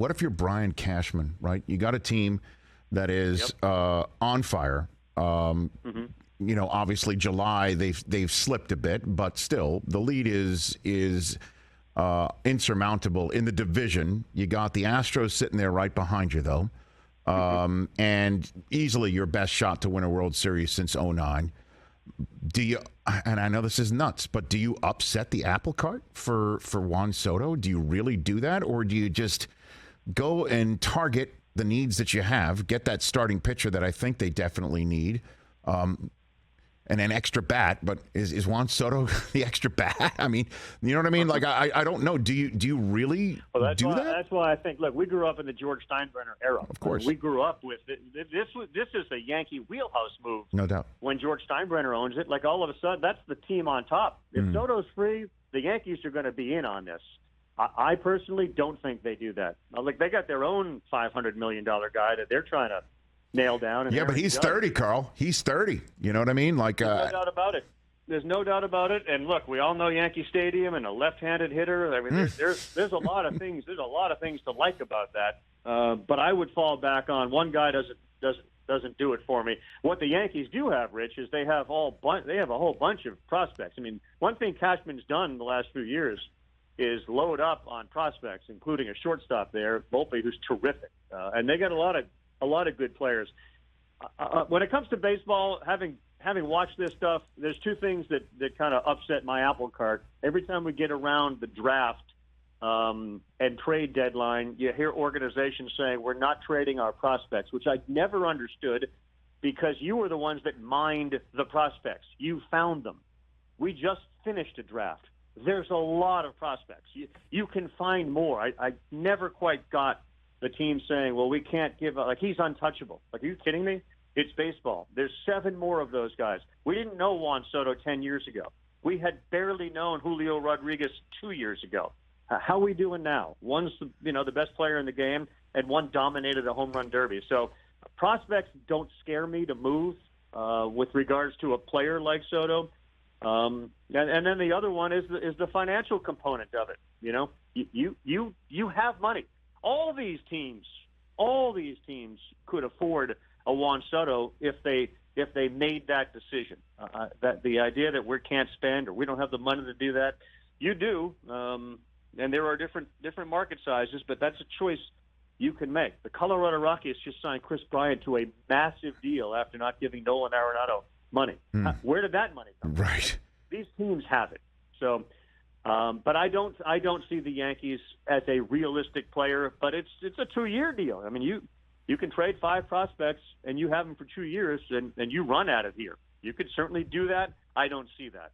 what if you're Brian Cashman, right? You got a team that is on fire. You know, obviously July they've slipped a bit, but still the lead is insurmountable in the division. You got the Astros sitting there right behind you, though, and easily your best shot to win a World Series since '09. Do you? And I know this is nuts, but do you upset the apple cart for Juan Soto? Do you really do that, or do you just go and target the needs that you have, get that starting pitcher that I think they definitely need, and an extra bat? But is Juan Soto the extra bat? I mean, you know what I mean? Like, I don't know. Do you really do that? That's why I think, look, we grew up in the George Steinbrenner era. Of course. We grew up with it. This is a Yankee wheelhouse move. No doubt. When George Steinbrenner owns it, like all of a sudden, that's the team on top. If Soto's free, the Yankees are going to be in on this. I personally don't think they do that. Like, they got their own $500 million guy that they're trying to nail down. And but he's 30, Carl. He's 30. You know what I mean? Like, there's no doubt about it. There's no doubt about it. And look, we all know Yankee Stadium and a left-handed hitter. I mean, there's a lot of things. There's a lot of things to like about that. But I would fall back on one guy doesn't do it for me. What the Yankees do have, Rich, is they have a whole bunch of prospects. I mean, one thing Cashman's done in the last few years is load up on prospects, including a shortstop there, Volpe, who's terrific, and they got a lot of good players. When it comes to baseball, having watched this stuff, there's two things that kind of upset my apple cart. Every time we get around the draft and trade deadline, you hear organizations saying we're not trading our prospects, which I never understood, because you were the ones that mined the prospects. You found them. We just finished a draft. There's a lot of prospects. You can find more. I never quite got the team saying, well, we can't give up. Like, he's untouchable. Like, are you kidding me? It's baseball. There's 7 more of those guys. We didn't know Juan Soto 10 years ago. We had barely known Julio Rodriguez 2 years ago. How are we doing now? One's the best player in the game, and one dominated a home run derby. So prospects don't scare me to move with regards to a player like Soto. And then the other one is the financial component of it. You know, you have money. All these teams could afford a Juan Soto if they made that decision. That the idea that we can't spend or we don't have the money to do that, you do. And there are different market sizes, but that's a choice you can make. The Colorado Rockies just signed Chris Bryant to a massive deal after not giving Nolan Arenado money. Where did that money come from? Right. These teams have it. So, but I don't see the Yankees as a realistic player. But it's a 2-year deal. I mean, you can trade 5 prospects and you have them for 2 years, and you run at it here. You could certainly do that. I don't see that.